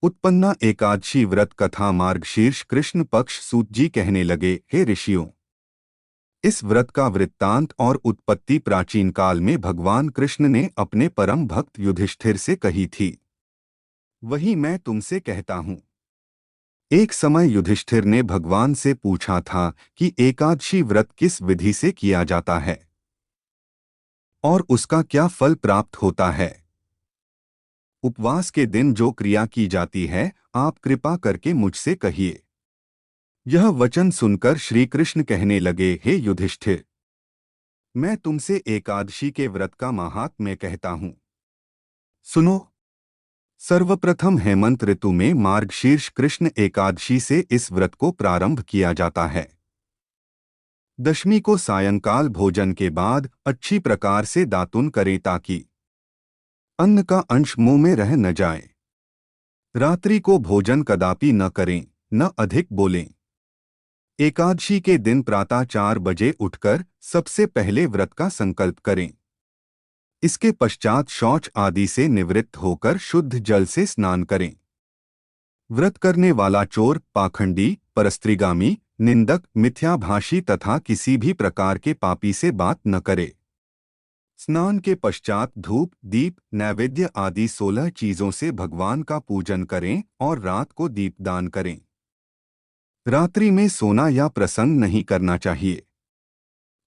उत्पन्ना एकादशी व्रत कथा मार्गशीर्ष कृष्ण पक्ष सूत जी कहने लगे, हे ऋषियों, इस व्रत का वृत्तांत और उत्पत्ति प्राचीन काल में भगवान कृष्ण ने अपने परम भक्त युधिष्ठिर से कही थी। वही मैं तुमसे कहता हूँ। एक समय युधिष्ठिर ने भगवान से पूछा था कि एकादशी व्रत किस विधि से किया जाता है और उसका क्या फल प्राप्त होता है। उपवास के दिन जो क्रिया की जाती है, आप कृपा करके मुझसे कहिए। यह वचन सुनकर श्री कृष्ण कहने लगे, हे युधिष्ठिर, मैं तुमसे एकादशी के व्रत का माहात्म्य कहता हूँ। सुनो। सर्वप्रथम हेमंत ऋतु में मार्गशीर्ष कृष्ण एकादशी से इस व्रत को प्रारंभ किया जाता है। दशमी को सायंकाल भोजन के बाद अच्छी प्रकार से दातुन करें ताकि अन्न का अंश मुंह में रह न जाए। रात्रि को भोजन कदापि न करें, न अधिक बोलें। एकादशी के दिन प्रातः 4 बजे उठकर सबसे पहले व्रत का संकल्प करें। इसके पश्चात शौच आदि से निवृत्त होकर शुद्ध जल से स्नान करें। व्रत करने वाला चोर, पाखंडी, परस्त्रीगामी, निंदक, मिथ्याभाषी तथा किसी भी प्रकार के पापी से बात न करे। स्नान के पश्चात धूप, दीप, नैवेद्य आदि 16 चीजों से भगवान का पूजन करें और रात को दीपदान करें। रात्रि में सोना या प्रसंग नहीं करना चाहिए।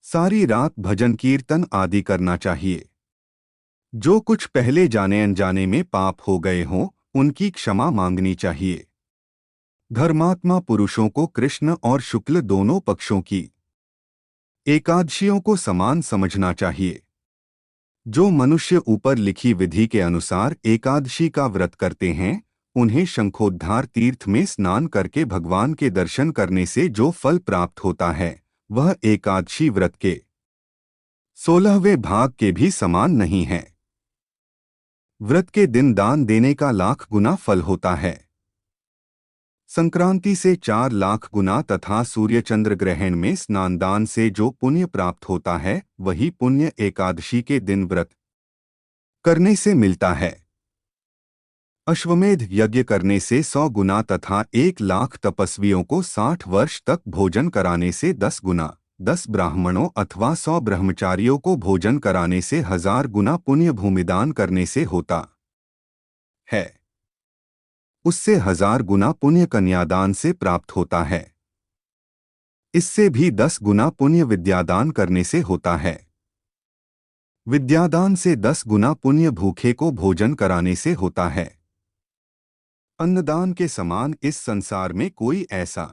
सारी रात भजन कीर्तन आदि करना चाहिए। जो कुछ पहले जाने अनजाने में पाप हो गए हों, उनकी क्षमा मांगनी चाहिए। धर्मात्मा पुरुषों को कृष्ण और शुक्ल दोनों पक्षों की एकादशियों को समान समझना चाहिए। जो मनुष्य ऊपर लिखी विधि के अनुसार एकादशी का व्रत करते हैं, उन्हें शंखोद्धार तीर्थ में स्नान करके भगवान के दर्शन करने से जो फल प्राप्त होता है, वह एकादशी व्रत के 16वें भाग के भी समान नहीं है। व्रत के दिन दान देने का लाख गुना फल होता है। संक्रांति से 4 लाख गुना तथा सूर्य चंद्र ग्रहण में स्नान दान से जो पुण्य प्राप्त होता है, वही पुण्य एकादशी के दिन व्रत करने से मिलता है। अश्वमेध यज्ञ करने से 100 गुना तथा 1 लाख तपस्वियों को 60 वर्ष तक भोजन कराने से 10 गुना, 10 ब्राह्मणों अथवा 100 ब्रह्मचारियों को भोजन कराने से 1000 गुना पुण्य भूमिदान करने से होता है। उससे 1000 गुना पुण्य कन्यादान से प्राप्त होता है। इससे भी 10 गुना पुण्य विद्यादान करने से होता है। विद्यादान से 10 गुना पुण्य भूखे को भोजन कराने से होता है। अन्नदान के समान इस संसार में कोई ऐसा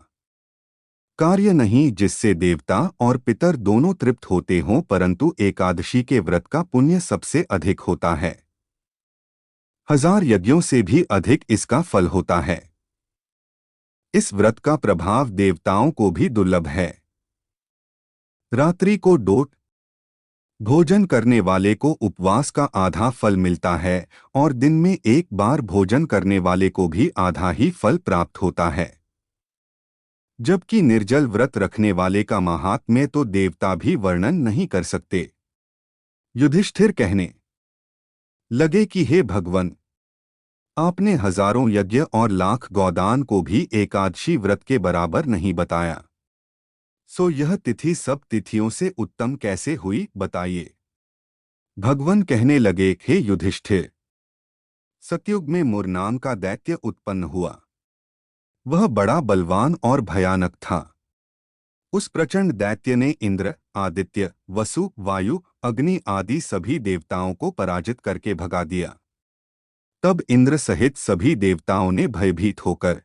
कार्य नहीं जिससे देवता और पितर दोनों तृप्त होते हों, परंतु एकादशी के व्रत का पुण्य सबसे अधिक होता है। 1000 यज्ञों से भी अधिक इसका फल होता है। इस व्रत का प्रभाव देवताओं को भी दुर्लभ है। रात्रि को डोट भोजन करने वाले को उपवास का आधा फल मिलता है और दिन में एक बार भोजन करने वाले को भी आधा ही फल प्राप्त होता है। जबकि निर्जल व्रत रखने वाले का महात्म्य तो देवता भी वर्णन नहीं कर सकते। युधिष्ठिर कहने लगे कि हे भगवन, आपने हजारों यज्ञ और लाख गौदान को भी एकादशी व्रत के बराबर नहीं बताया, सो यह तिथि सब तिथियों से उत्तम कैसे हुई, बताइए। भगवान कहने लगे, हे युधिष्ठिर, सतयुग में मुर नाम का दैत्य उत्पन्न हुआ। वह बड़ा बलवान और भयानक था। उस प्रचंड दैत्य ने इंद्र, आदित्य, वसु, वायु, अग्नि आदि सभी देवताओं को पराजित करके भगा दिया। तब इंद्र सहित सभी देवताओं ने भयभीत होकर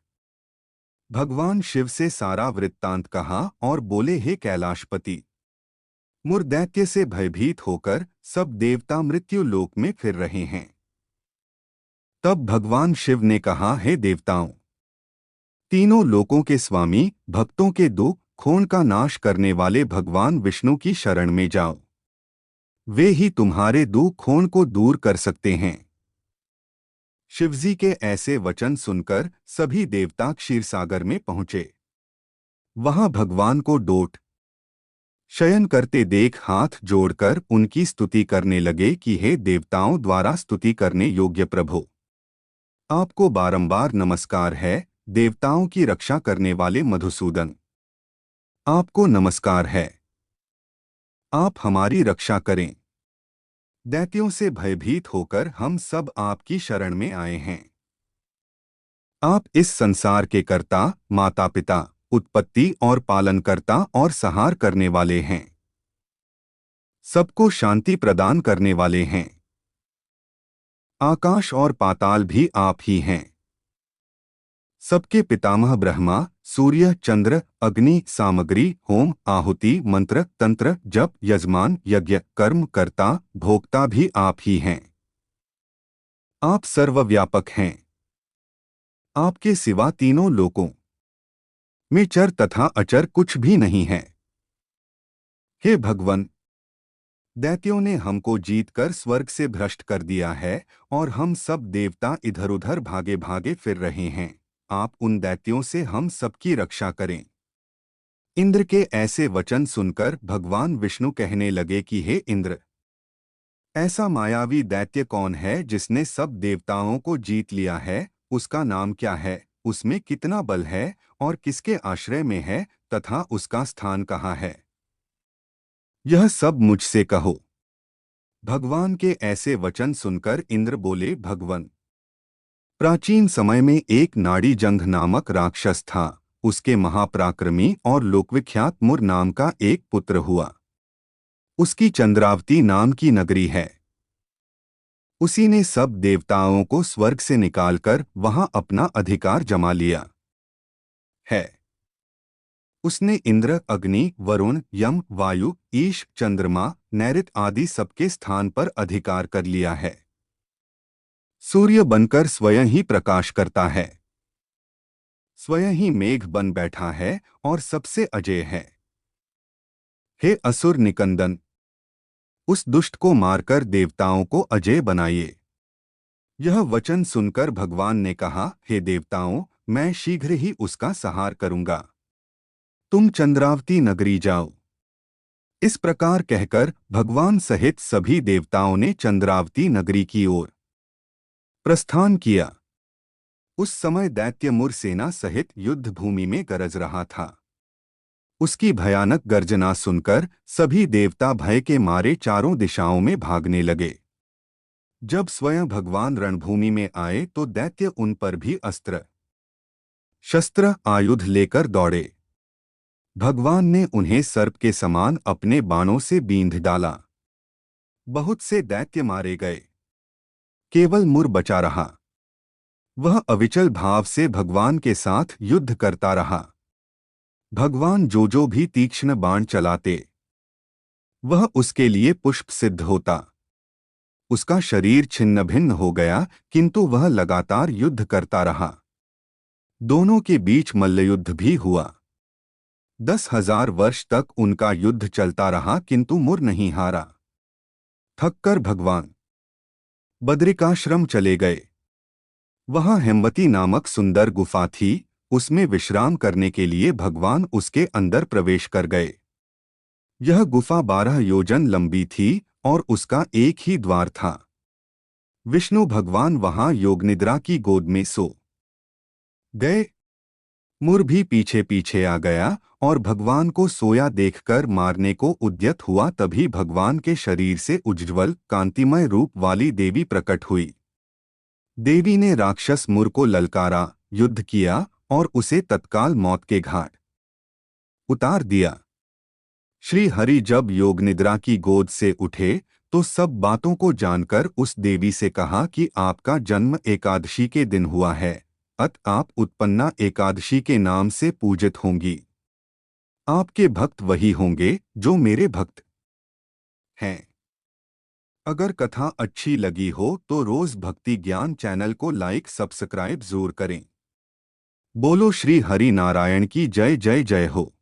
भगवान शिव से सारा वृत्तांत कहा और बोले, हे कैलाशपति, मुर दैत्य से भयभीत होकर सब देवता मृत्यु लोक में फिर रहे हैं। तब भगवान शिव ने कहा, हे देवताओं, तीनों लोकों के स्वामी, भक्तों के दुख खून का नाश करने वाले भगवान विष्णु की शरण में जाओ। वे ही तुम्हारे दुख खून को दूर कर सकते हैं। शिवजी के ऐसे वचन सुनकर सभी देवता क्षीरसागर में पहुंचे। वहां भगवान को डोट शयन करते देख हाथ जोड़कर उनकी स्तुति करने लगे कि हे देवताओं द्वारा स्तुति करने योग्य प्रभु, आपको बारंबार नमस्कार है, देवताओं की रक्षा करने वाले मधुसूदन। आपको नमस्कार है। आप हमारी रक्षा करें। दैत्यों से भयभीत होकर हम सब आपकी शरण में आए हैं। आप इस संसार के कर्ता, माता पिता, उत्पत्ति और पालनकर्ता और संहार करने वाले हैं। सबको शांति प्रदान करने वाले हैं। आकाश और पाताल भी आप ही हैं। सबके पितामह ब्रह्मा, सूर्य, चंद्र, अग्नि, सामग्री, होम, आहुति, मंत्र, तंत्र, जप, यजमान, यज्ञ, कर्म, कर्ता, भोक्ता भी आप ही हैं। आप सर्वव्यापक हैं। आपके सिवा तीनों लोकों में चर तथा अचर कुछ भी नहीं है। हे भगवन, दैत्यों ने हमको जीतकर स्वर्ग से भ्रष्ट कर दिया है और हम सब देवता इधर उधर भागे भागे फिर रहे हैं। आप उन दैत्यों से हम सबकी रक्षा करें। इंद्र के ऐसे वचन सुनकर भगवान विष्णु कहने लगे कि हे इंद्र, ऐसा मायावी दैत्य कौन है जिसने सब देवताओं को जीत लिया है? उसका नाम क्या है? उसमें कितना बल है और किसके आश्रय में है तथा उसका स्थान कहाँ है? यह सब मुझसे कहो। भगवान के ऐसे वचन सुनकर इंद्र बोले, भगवन, प्राचीन समय में एक नाड़ी जंघ नामक राक्षस था। उसके महापराक्रमी और लोकविख्यात मुर नाम का एक पुत्र हुआ। उसकी चंद्रावती नाम की नगरी है। उसी ने सब देवताओं को स्वर्ग से निकालकर वहां अपना अधिकार जमा लिया है। उसने इंद्र, अग्नि, वरुण, यम, वायु, ईश, चंद्रमा, नैऋत आदि सबके स्थान पर अधिकार कर लिया है। सूर्य बनकर स्वयं ही प्रकाश करता है। स्वयं ही मेघ बन बैठा है और सबसे अजेय है। हे असुर निकंदन, उस दुष्ट को मारकर देवताओं को अजेय बनाइए। यह वचन सुनकर भगवान ने कहा, हे देवताओं, मैं शीघ्र ही उसका संहार करूंगा। तुम चंद्रावती नगरी जाओ। इस प्रकार कहकर भगवान सहित सभी देवताओं ने चंद्रावती नगरी की ओर प्रस्थान किया। उस समय दैत्य मुर सेना सहित युद्ध भूमि में गरज रहा था। उसकी भयानक गर्जना सुनकर सभी देवता भय के मारे चारों दिशाओं में भागने लगे। जब स्वयं भगवान रणभूमि में आए तो दैत्य उन पर भी अस्त्र शस्त्र आयुध लेकर दौड़े। भगवान ने उन्हें सर्प के समान अपने बाणों से बींध डाला। बहुत से दैत्य मारे गए। केवल मुर बचा रहा। वह अविचल भाव से भगवान के साथ युद्ध करता रहा। भगवान जो भी तीक्ष्ण बाण चलाते, वह उसके लिए पुष्प सिद्ध होता। उसका शरीर छिन्न भिन्न हो गया, किंतु वह लगातार युद्ध करता रहा। दोनों के बीच मल्लयुद्ध भी हुआ। 10,000 वर्ष तक उनका युद्ध चलता रहा, किंतु मुर नहीं हारा। थककर भगवान बद्रिकाश्रम चले गए। वहां हेमवती नामक सुंदर गुफा थी। उसमें विश्राम करने के लिए भगवान उसके अंदर प्रवेश कर गए। यह गुफा 12 योजन लंबी थी और उसका एक ही द्वार था। विष्णु भगवान वहां योगनिद्रा की गोद में सो गए। मुर भी पीछे पीछे आ गया और भगवान को सोया देखकर मारने को उद्यत हुआ। तभी भगवान के शरीर से उज्ज्वल कांतिमय रूप वाली देवी प्रकट हुई। देवी ने राक्षस मुर को ललकारा, युद्ध किया और उसे तत्काल मौत के घाट उतार दिया। श्री हरि जब योगनिद्रा की गोद से उठे तो सब बातों को जानकर उस देवी से कहा कि आपका जन्म एकादशी के दिन हुआ है, अतः आप उत्पन्ना एकादशी के नाम से पूजित होंगी। आपके भक्त वही होंगे जो मेरे भक्त हैं। अगर कथा अच्छी लगी हो तो रोज भक्ति ज्ञान चैनल को लाइक सब्सक्राइब जरूर करें। बोलो श्री हरि नारायण की जय जय जय हो।